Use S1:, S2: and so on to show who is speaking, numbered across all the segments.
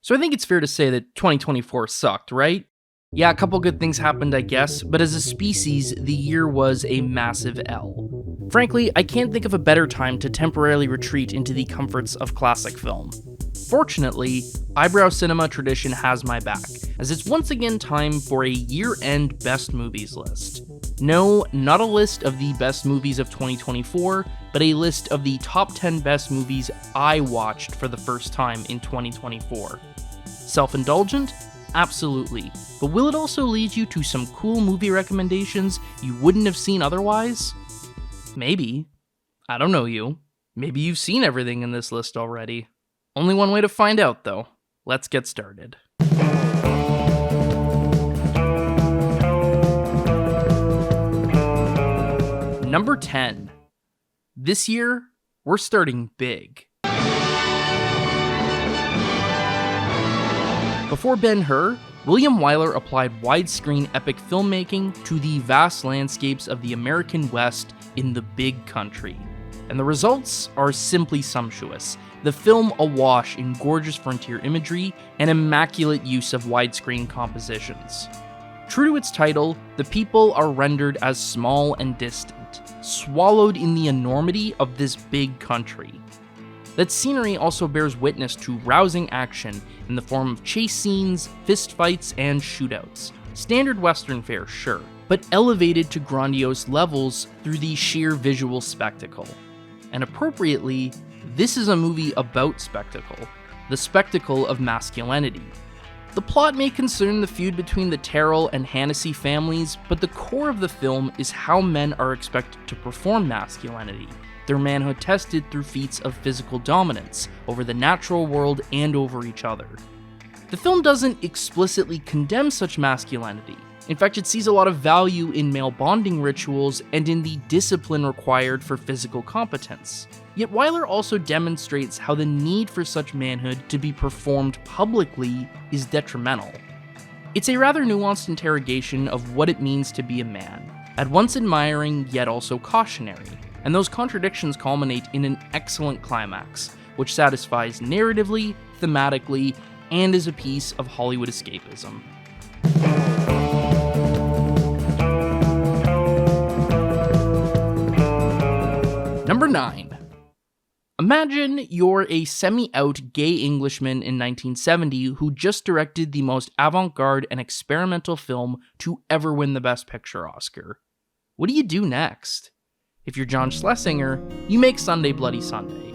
S1: So I think it's fair to say that 2024 sucked, right? Yeah, a couple good things happened, I guess, but as a species, the year was a massive L. Frankly, I can't think of a better time to temporarily retreat into the comforts of classic film. Fortunately, Eyebrow cinema tradition has my back, as it's once again time for a year-end best movies list. No, not a list of the best movies of 2024, but a list of the top 10 best movies I watched for the first time in 2024. Self-indulgent? Absolutely. But will it also lead you to some cool movie recommendations you wouldn't have seen otherwise? Maybe. I don't know you. Maybe you've seen everything in this list already. Only one way to find out, though. Let's get started. Number 10. This year, we're starting big. Before Ben-Hur, William Wyler applied widescreen epic filmmaking to the vast landscapes of the American West in the big country. And the results are simply sumptuous. The film awash in gorgeous frontier imagery and immaculate use of widescreen compositions. True to its title, the people are rendered as small and distant, swallowed in the enormity of this big country. That scenery also bears witness to rousing action in the form of chase scenes, fistfights, and shootouts. Standard Western fare, sure, but elevated to grandiose levels through the sheer visual spectacle. And appropriately, this is a movie about spectacle, the spectacle of masculinity. The plot may concern the feud between the Terrell and Hennessy families, but the core of the film is how men are expected to perform masculinity, their manhood tested through feats of physical dominance over the natural world and over each other. The film doesn't explicitly condemn such masculinity. In fact, it sees a lot of value in male bonding rituals and in the discipline required for physical competence. Yet Wyler also demonstrates how the need for such manhood to be performed publicly is detrimental. It's a rather nuanced interrogation of what it means to be a man, at once admiring yet also cautionary, and those contradictions culminate in an excellent climax, which satisfies narratively, thematically, and is a piece of Hollywood escapism. Number 9. Imagine you're a semi-out gay Englishman in 1970 who just directed the most avant-garde and experimental film to ever win the Best Picture Oscar. What do you do next? If you're John Schlesinger, you make Sunday Bloody Sunday.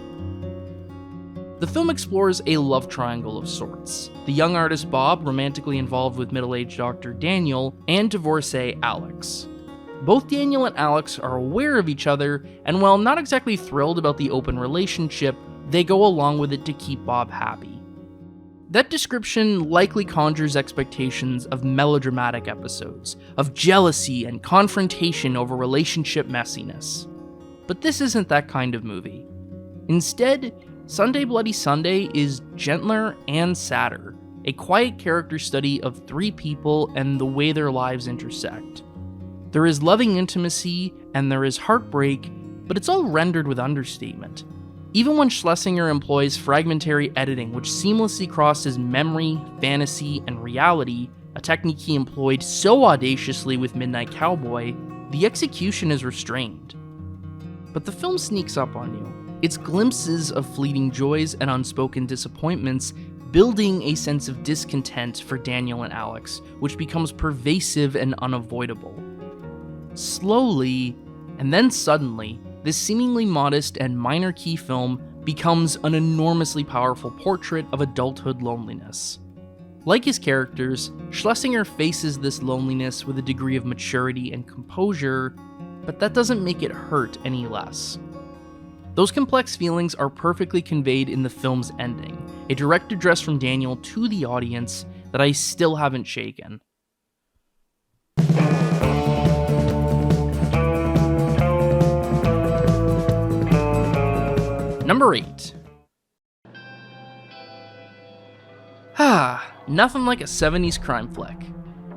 S1: The film explores a love triangle of sorts. The young artist Bob, romantically involved with middle-aged Dr. Daniel, and divorcee Alex. Both Daniel and Alex are aware of each other, and while not exactly thrilled about the open relationship, they go along with it to keep Bob happy. That description likely conjures expectations of melodramatic episodes, of jealousy and confrontation over relationship messiness. But this isn't that kind of movie. Instead, Sunday Bloody Sunday is gentler and sadder, a quiet character study of three people and the way their lives intersect. There is loving intimacy and there is heartbreak, but it's all rendered with understatement. Even when Schlesinger employs fragmentary editing which seamlessly crosses memory, fantasy, and reality, a technique he employed so audaciously with Midnight Cowboy, the execution is restrained. But the film sneaks up on you. Its glimpses of fleeting joys and unspoken disappointments building a sense of discontent for Daniel and Alex, which becomes pervasive and unavoidable. Slowly, and then suddenly, this seemingly modest and minor key film becomes an enormously powerful portrait of adulthood loneliness. Like his characters, Schlesinger faces this loneliness with a degree of maturity and composure, but that doesn't make it hurt any less. Those complex feelings are perfectly conveyed in the film's ending, a direct address from Daniel to the audience that I still haven't shaken. Number 8. Nothing like a 70s crime flick.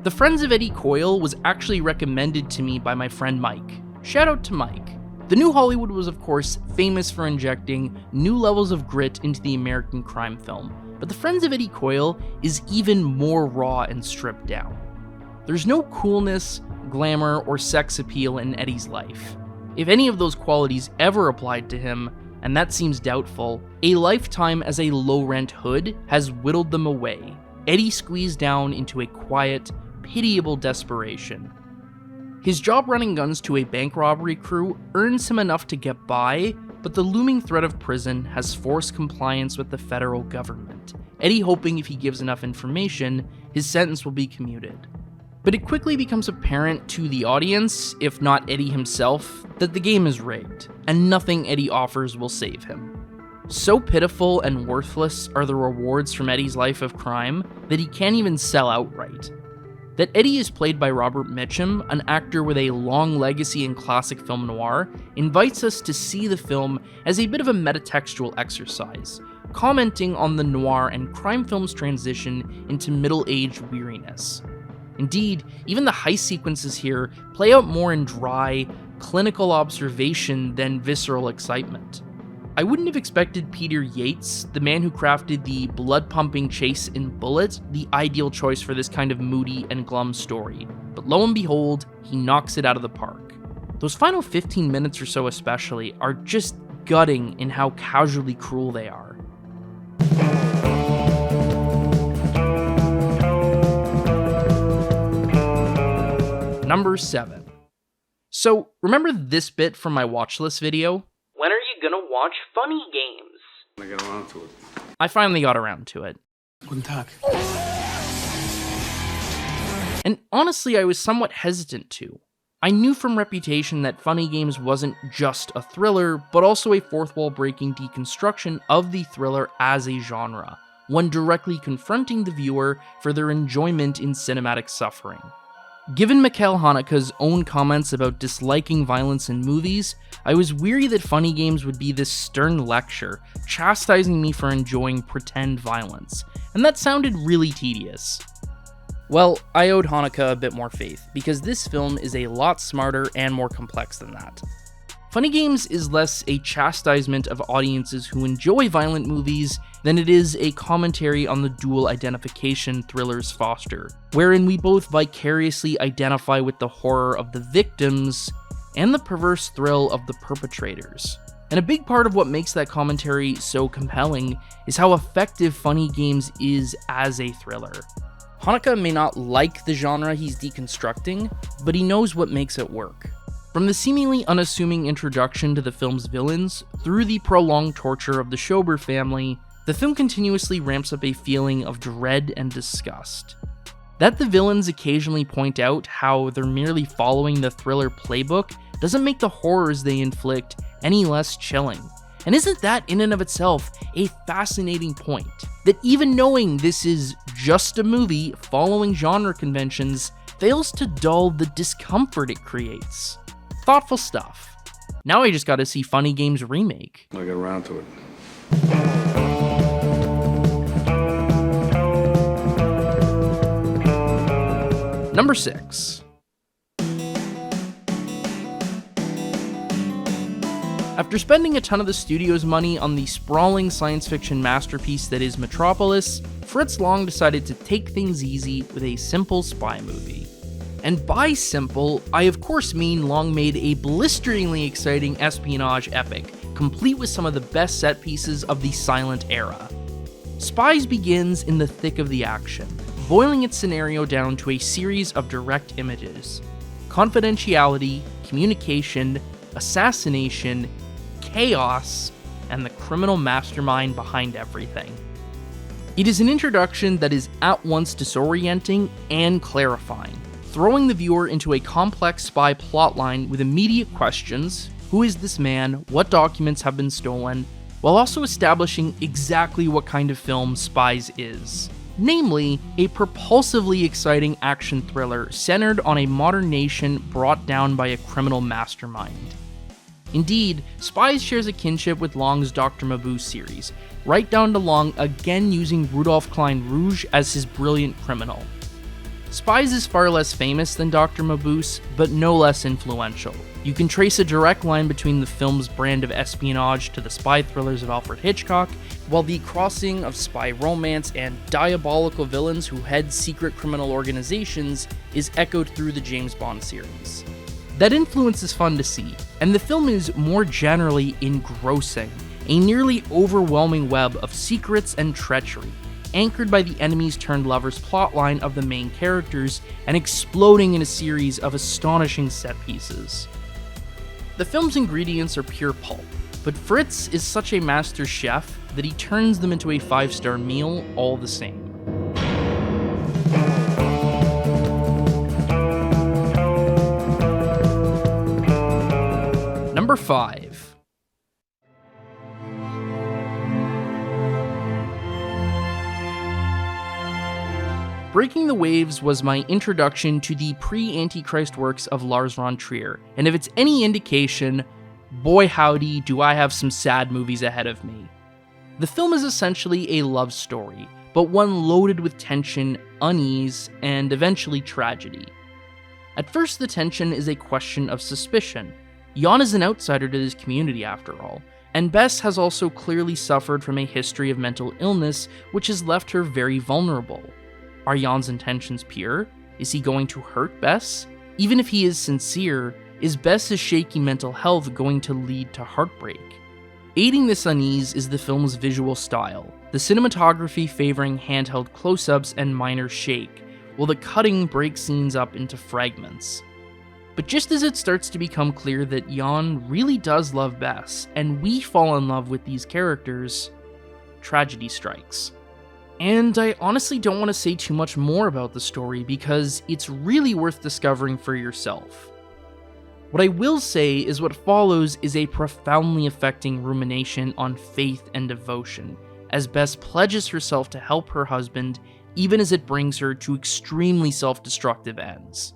S1: The Friends of Eddie Coyle was actually recommended to me by my friend Mike. Shout out to Mike. The New Hollywood was of course famous for injecting new levels of grit into the American crime film, but the Friends of Eddie Coyle is even more raw and stripped down. There's no coolness, glamour, or sex appeal in Eddie's life. If any of those qualities ever applied to him, and that seems doubtful, a lifetime as a low-rent hood has whittled them away. Eddie squeezed down into a quiet, pitiable desperation. His job running guns to a bank robbery crew earns him enough to get by, but the looming threat of prison has forced compliance with the federal government, Eddie hoping if he gives enough information, his sentence will be commuted. But it quickly becomes apparent to the audience, if not Eddie himself, that the game is rigged, and nothing Eddie offers will save him. So pitiful and worthless are the rewards from Eddie's life of crime that he can't even sell outright. That Eddie is played by Robert Mitchum, an actor with a long legacy in classic film noir, invites us to see the film as a bit of a metatextual exercise, commenting on the noir and crime film's transition into middle-aged weariness. Indeed, even the heist sequences here play out more in dry, clinical observation than visceral excitement. I wouldn't have expected Peter Yates, the man who crafted the blood-pumping chase in Bullet, the ideal choice for this kind of moody and glum story, but lo and behold, he knocks it out of the park. Those final 15 minutes or so especially are just gutting in how casually cruel they are. Number 7. So, remember this bit from my watch list video? When are you gonna watch Funny Games?
S2: I got around to it.
S1: I finally got around to it.
S2: Guten Tag.
S1: And honestly, I was somewhat hesitant to. I knew from reputation that Funny Games wasn't just a thriller, but also a fourth-wall-breaking deconstruction of the thriller as a genre, one directly confronting the viewer for their enjoyment in cinematic suffering. Given Mikhail Haneke's own comments about disliking violence in movies, I was weary that Funny Games would be this stern lecture, chastising me for enjoying pretend violence, and that sounded really tedious. Well, I owed Haneke a bit more faith, because this film is a lot smarter and more complex than that. Funny Games is less a chastisement of audiences who enjoy violent movies than it is a commentary on the dual identification thrillers foster, wherein we both vicariously identify with the horror of the victims and the perverse thrill of the perpetrators. And a big part of what makes that commentary so compelling is how effective Funny Games is as a thriller. Haneke may not like the genre he's deconstructing, but he knows what makes it work. From the seemingly unassuming introduction to the film's villains, through the prolonged torture of the Schober family, the film continuously ramps up a feeling of dread and disgust. That the villains occasionally point out how they're merely following the thriller playbook doesn't make the horrors they inflict any less chilling. And isn't that in and of itself a fascinating point? That even knowing this is just a movie following genre conventions fails to dull the discomfort it creates. Thoughtful stuff. Now I just gotta see Funny Games remake.
S2: I got around to it.
S1: Number 6. After spending a ton of the studio's money on the sprawling science fiction masterpiece that is Metropolis, Fritz Lang decided to take things easy with a simple spy movie. And by simple, I of course mean Lang made a blisteringly exciting espionage epic, complete with some of the best set pieces of the silent era. Spies begins in the thick of the action, boiling its scenario down to a series of direct images. Confidentiality, communication, assassination, chaos, and the criminal mastermind behind everything. It is an introduction that is at once disorienting and clarifying, throwing the viewer into a complex spy plotline with immediate questions: who is this man, what documents have been stolen, while also establishing exactly what kind of film Spies is. Namely, a propulsively exciting action thriller centered on a modern nation brought down by a criminal mastermind. Indeed, Spies shares a kinship with Lang's Dr. Mabuse series, right down to Lang again using Rudolph Klein Rouge as his brilliant criminal. Spies is far less famous than Dr. Mabuse, but no less influential. You can trace a direct line between the film's brand of espionage to the spy thrillers of Alfred Hitchcock, while the crossing of spy romance and diabolical villains who head secret criminal organizations is echoed through the James Bond series. That influence is fun to see, and the film is more generally engrossing, a nearly overwhelming web of secrets and treachery, anchored by the enemies-turned-lovers plotline of the main characters and exploding in a series of astonishing set pieces. The film's ingredients are pure pulp, but Fritz is such a master chef that he turns them into a 5-star meal all the same. Number 5. Breaking the Waves was my introduction to the pre-Antichrist works of Lars von Trier, and if it's any indication, boy howdy do I have some sad movies ahead of me. The film is essentially a love story, but one loaded with tension, unease, and eventually tragedy. At first, the tension is a question of suspicion. Jan is an outsider to this community after all, and Bess has also clearly suffered from a history of mental illness which has left her very vulnerable. Are Jan's intentions pure? Is he going to hurt Bess? Even if he is sincere, is Bess's shaky mental health going to lead to heartbreak? Aiding this unease is the film's visual style, the cinematography favoring handheld close-ups and minor shake, while the cutting breaks scenes up into fragments. But just as it starts to become clear that Jan really does love Bess, and we fall in love with these characters, tragedy strikes. And I honestly don't want to say too much more about the story because it's really worth discovering for yourself. What I will say is what follows is a profoundly affecting rumination on faith and devotion, as Bess pledges herself to help her husband even as it brings her to extremely self-destructive ends.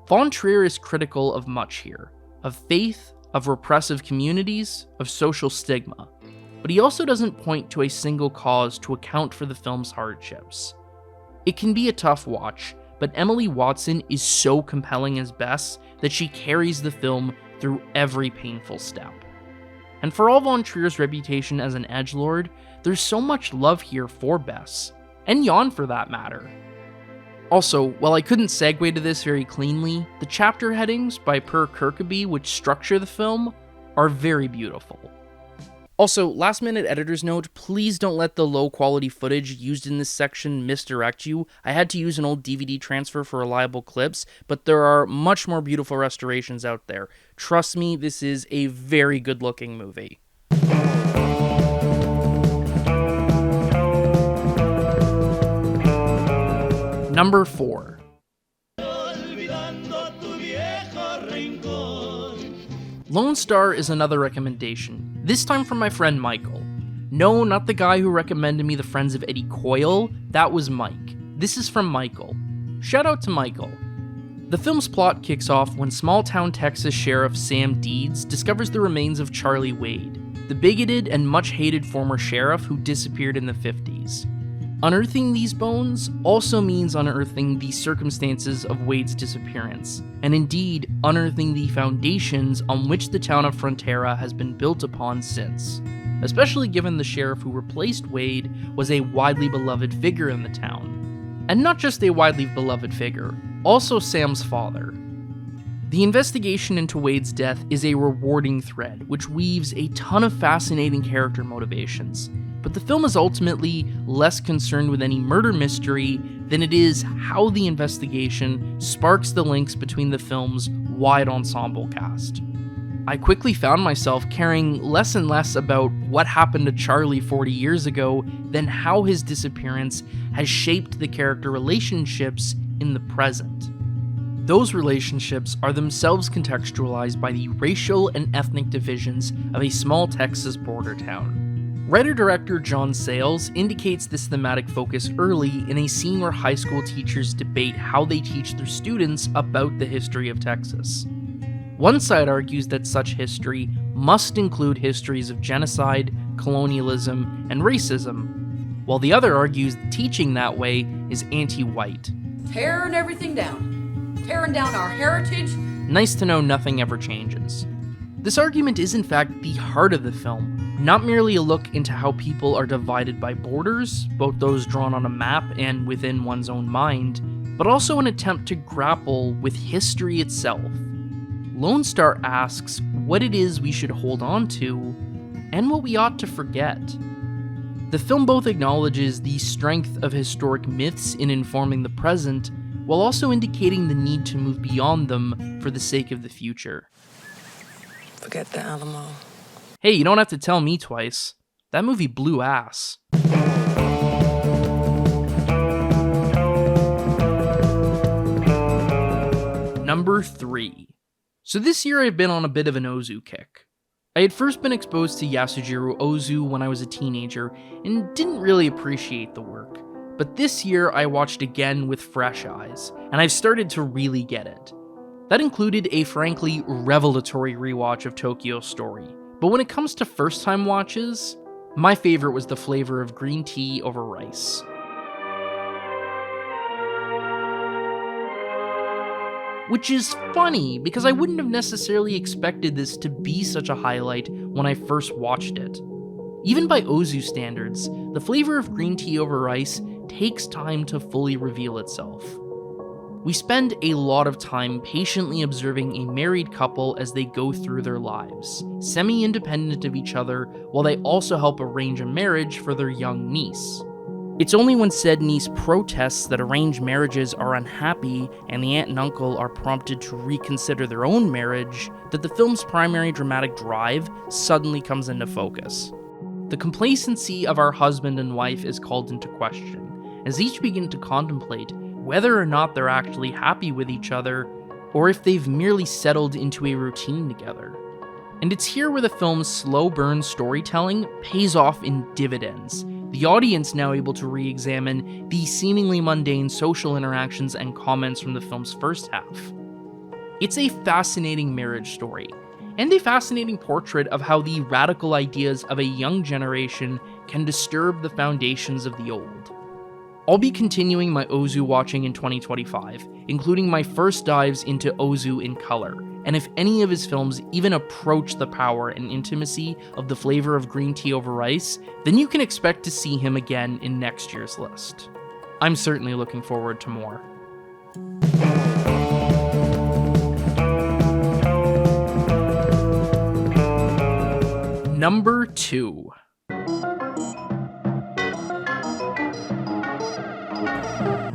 S1: Von Trier is critical of much here, of faith, of repressive communities, of social stigma. But he also doesn't point to a single cause to account for the film's hardships. It can be a tough watch, but Emily Watson is so compelling as Bess that she carries the film through every painful step. And for all Von Trier's reputation as an edgelord, there's so much love here for Bess, and Jan for that matter. Also, while I couldn't segue to this very cleanly, the chapter headings by Per Kirkeby which structure the film are very beautiful. Also, last minute editor's note, please don't let the low quality footage used in this section misdirect you. I had to use an old DVD transfer for reliable clips, but there are much more beautiful restorations out there. Trust me, this is a very good looking movie. Number 4. Lone Star is another recommendation, this time from my friend Michael. No, not the guy who recommended me The Friends of Eddie Coyle, that was Mike. This is from Michael. Shout out to Michael. The film's plot kicks off when small-town Texas Sheriff Sam Deeds discovers the remains of Charlie Wade, the bigoted and much-hated former sheriff who disappeared in the 50s. Unearthing these bones also means unearthing the circumstances of Wade's disappearance, and indeed unearthing the foundations on which the town of Frontera has been built upon since, especially given the sheriff who replaced Wade was a widely beloved figure in the town. And not just a widely beloved figure, also Sam's father. The investigation into Wade's death is a rewarding thread which weaves a ton of fascinating character motivations, but the film is ultimately less concerned with any murder mystery than it is how the investigation sparks the links between the film's wide ensemble cast. I quickly found myself caring less and less about what happened to Charlie 40 years ago than how his disappearance has shaped the character relationships in the present. Those relationships are themselves contextualized by the racial and ethnic divisions of a small Texas border town. Writer-director John Sayles indicates this thematic focus early in a scene where high school teachers debate how they teach their students about the history of Texas. One side argues that such history must include histories of genocide, colonialism, and racism, while the other argues that teaching that way is anti-white.
S3: tearing everything down. Tearing down our heritage.
S1: Nice to know nothing ever changes. This argument is in fact the heart of the film, not merely a look into how people are divided by borders, both those drawn on a map and within one's own mind, but also an attempt to grapple with history itself. Lone Star asks what it is we should hold on to, and what we ought to forget. The film both acknowledges the strength of historic myths in informing the present, while also indicating the need to move beyond them for the sake of the future.
S4: Forget the Alamo.
S1: Hey, you don't have to tell me twice. That movie blew ass. Number 3. So this year I've been on a bit of an Ozu kick. I had first been exposed to Yasujiro Ozu when I was a teenager and didn't really appreciate the work. But this year I watched again with fresh eyes, and I've started to really get it. That included a frankly revelatory rewatch of Tokyo Story. But when it comes to first-time watches, my favorite was the flavor of green tea over rice. Which is funny, because I wouldn't have necessarily expected this to be such a highlight when I first watched it. Even by Ozu standards, the flavor of green tea over rice takes time to fully reveal itself. We spend a lot of time patiently observing a married couple as they go through their lives, semi-independent of each other, while they also help arrange a marriage for their young niece. It's only when said niece protests that arranged marriages are unhappy and the aunt and uncle are prompted to reconsider their own marriage that the film's primary dramatic drive suddenly comes into focus. The complacency of our husband and wife is called into question, as each begin to contemplate whether or not they're actually happy with each other, or if they've merely settled into a routine together. And it's here where the film's slow burn storytelling pays off in dividends, the audience now able to re-examine the seemingly mundane social interactions and comments from the film's first half. It's a fascinating marriage story, and a fascinating portrait of how the radical ideas of a young generation can disturb the foundations of the old. I'll be continuing my Ozu watching in 2025, including my first dives into Ozu in color, and if any of his films even approach the power and intimacy of the flavor of green tea over rice, then you can expect to see him again in next year's list. I'm certainly looking forward to more. Number 2.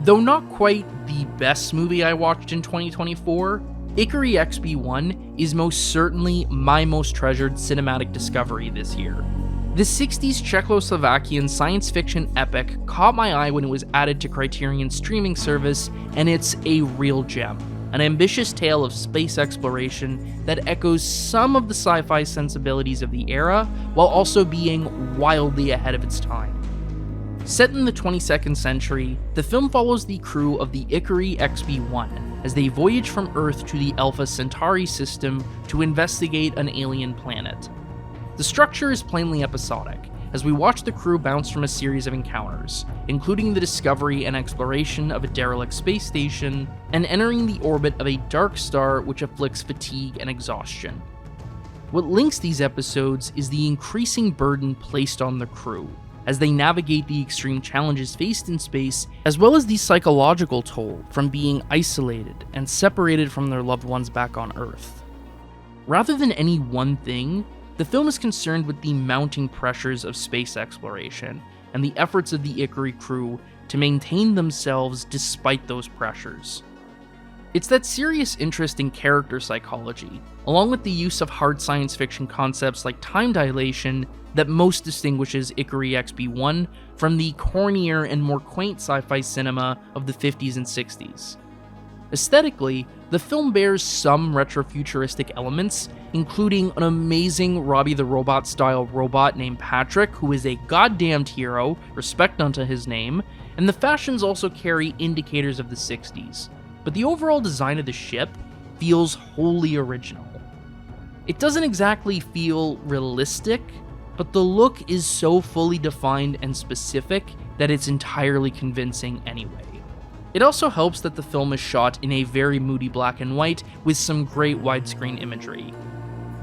S1: Though not quite the best movie I watched in 2024, Ikari XB1 is most certainly my most treasured cinematic discovery this year. The 60s Czechoslovakian science fiction epic caught my eye when it was added to Criterion's streaming service, and it's a real gem. An ambitious tale of space exploration that echoes some of the sci-fi sensibilities of the era, while also being wildly ahead of its time. Set in the 22nd century, the film follows the crew of the Ikari XB1 as they voyage from Earth to the Alpha Centauri system to investigate an alien planet. The structure is plainly episodic, as we watch the crew bounce from a series of encounters, including the discovery and exploration of a derelict space station, and entering the orbit of a dark star which afflicts fatigue and exhaustion. What links these episodes is the increasing burden placed on the crew, as they navigate the extreme challenges faced in space, as well as the psychological toll from being isolated and separated from their loved ones back on Earth. Rather than any one thing, the film is concerned with the mounting pressures of space exploration and the efforts of the Ikari crew to maintain themselves despite those pressures. It's that serious interest in character psychology, along with the use of hard science fiction concepts like time dilation, that most distinguishes Ikari XB1 from the cornier and more quaint sci-fi cinema of the 50s and 60s. Aesthetically, the film bears some retrofuturistic elements, including an amazing Robbie the Robot-style robot named Patrick, who is a goddamned hero, respect unto his name, and the fashions also carry indicators of the 60s. But the overall design of the ship feels wholly original. It doesn't exactly feel realistic, but the look is so fully defined and specific that it's entirely convincing anyway. It also helps that the film is shot in a very moody black and white with some great widescreen imagery.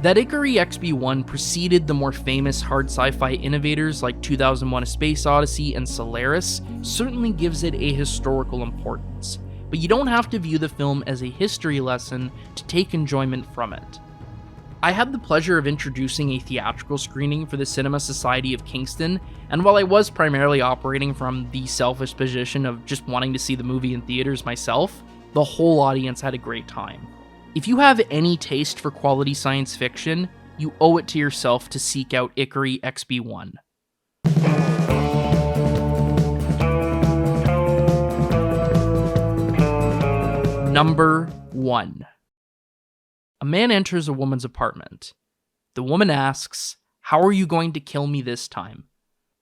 S1: That Ikari XB1 preceded the more famous hard sci-fi innovators like 2001: A Space Odyssey and Solaris certainly gives it a historical importance, but you don't have to view the film as a history lesson to take enjoyment from it. I had the pleasure of introducing a theatrical screening for the Cinema Society of Kingston, and while I was primarily operating from the selfish position of just wanting to see the movie in theaters myself, the whole audience had a great time. If you have any taste for quality science fiction, you owe it to yourself to seek out Ikari XB1. Number 1. A man enters a woman's apartment. The woman asks, "How are you going to kill me this time?"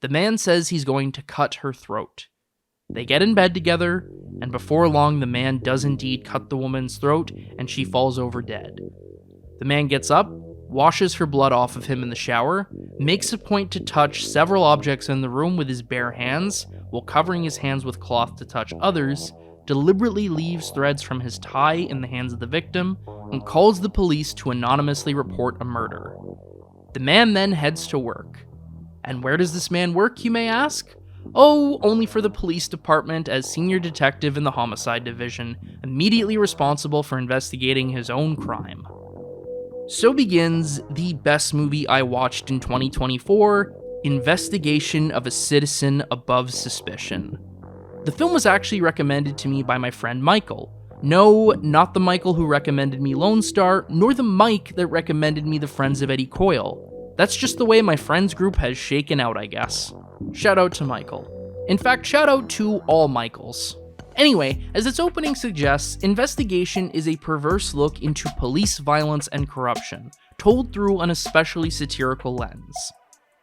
S1: The man says he's going to cut her throat. They get in bed together, and before long the man does indeed cut the woman's throat and she falls over dead. The man gets up, washes her blood off of him in the shower, makes a point to touch several objects in the room with his bare hands, while covering his hands with cloth to touch others, deliberately leaves threads from his tie in the hands of the victim, and calls the police to anonymously report a murder. The man then heads to work. And where does this man work, you may ask? Oh, only for the police department as senior detective in the homicide division, immediately responsible for investigating his own crime. So begins the best movie I watched in 2024, Investigation of a Citizen Above Suspicion. The film was actually recommended to me by my friend Michael. No, not the Michael who recommended me Lone Star, nor the Mike that recommended me The Friends of Eddie Coyle. That's just the way my friends group has shaken out, I guess. Shout out to Michael. In fact, shout out to all Michaels. Anyway, as its opening suggests, Investigation is a perverse look into police violence and corruption, told through an especially satirical lens.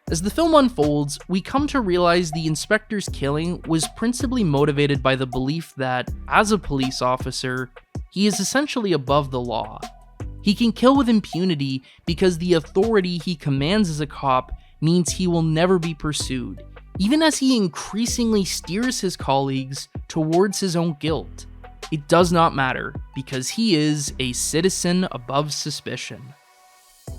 S1: As the film unfolds, we come to realize the inspector's killing was principally motivated by the belief that, as a police officer, he is essentially above the law. He can kill with impunity because the authority he commands as a cop means he will never be pursued, even as he increasingly steers his colleagues towards his own guilt. It does not matter, because he is a citizen above suspicion.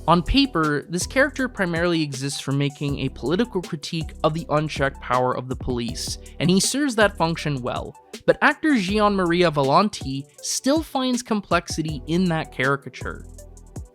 S1: On paper, this character primarily exists for making a political critique of the unchecked power of the police, and he serves that function well, but actor Gian Maria Volonté still finds complexity in that caricature.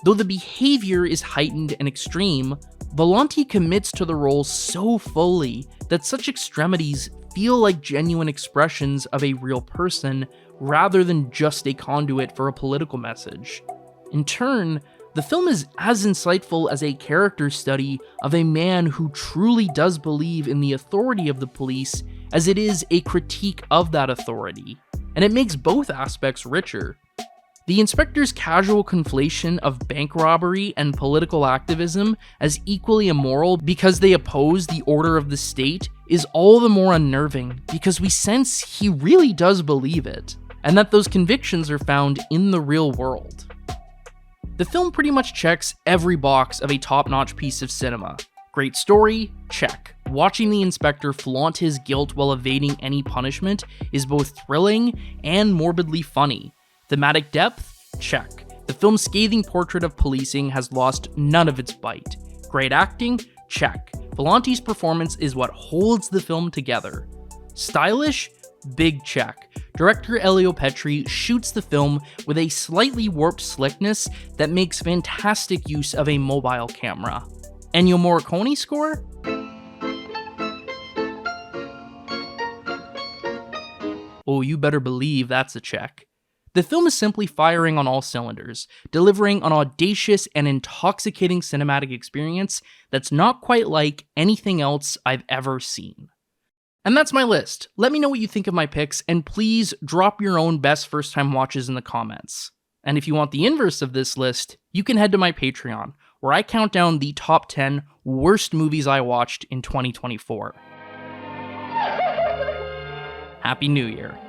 S1: Though the behavior is heightened and extreme, Volonté commits to the role so fully that such extremities feel like genuine expressions of a real person rather than just a conduit for a political message. In turn, the film is as insightful as a character study of a man who truly does believe in the authority of the police as it is a critique of that authority, and it makes both aspects richer. The inspector's casual conflation of bank robbery and political activism as equally immoral because they oppose the order of the state is all the more unnerving because we sense he really does believe it, and that those convictions are found in the real world. The film pretty much checks every box of a top-notch piece of cinema. Great story? Check. Watching the inspector flaunt his guilt while evading any punishment is both thrilling and morbidly funny. Thematic depth? Check. The film's scathing portrait of policing has lost none of its bite. Great acting? Check. Volanté's performance is what holds the film together. Stylish? Big check. Director Elio Petri shoots the film with a slightly warped slickness that makes fantastic use of a mobile camera. Ennio Morricone score? Oh, you better believe that's a check. The film is simply firing on all cylinders, delivering an audacious and intoxicating cinematic experience that's not quite like anything else I've ever seen. And that's my list. Let me know what you think of my picks, and please drop your own best first-time watches in the comments. And if you want the inverse of this list, you can head to my Patreon, where I count down the top 10 worst movies I watched in 2024. Happy New Year.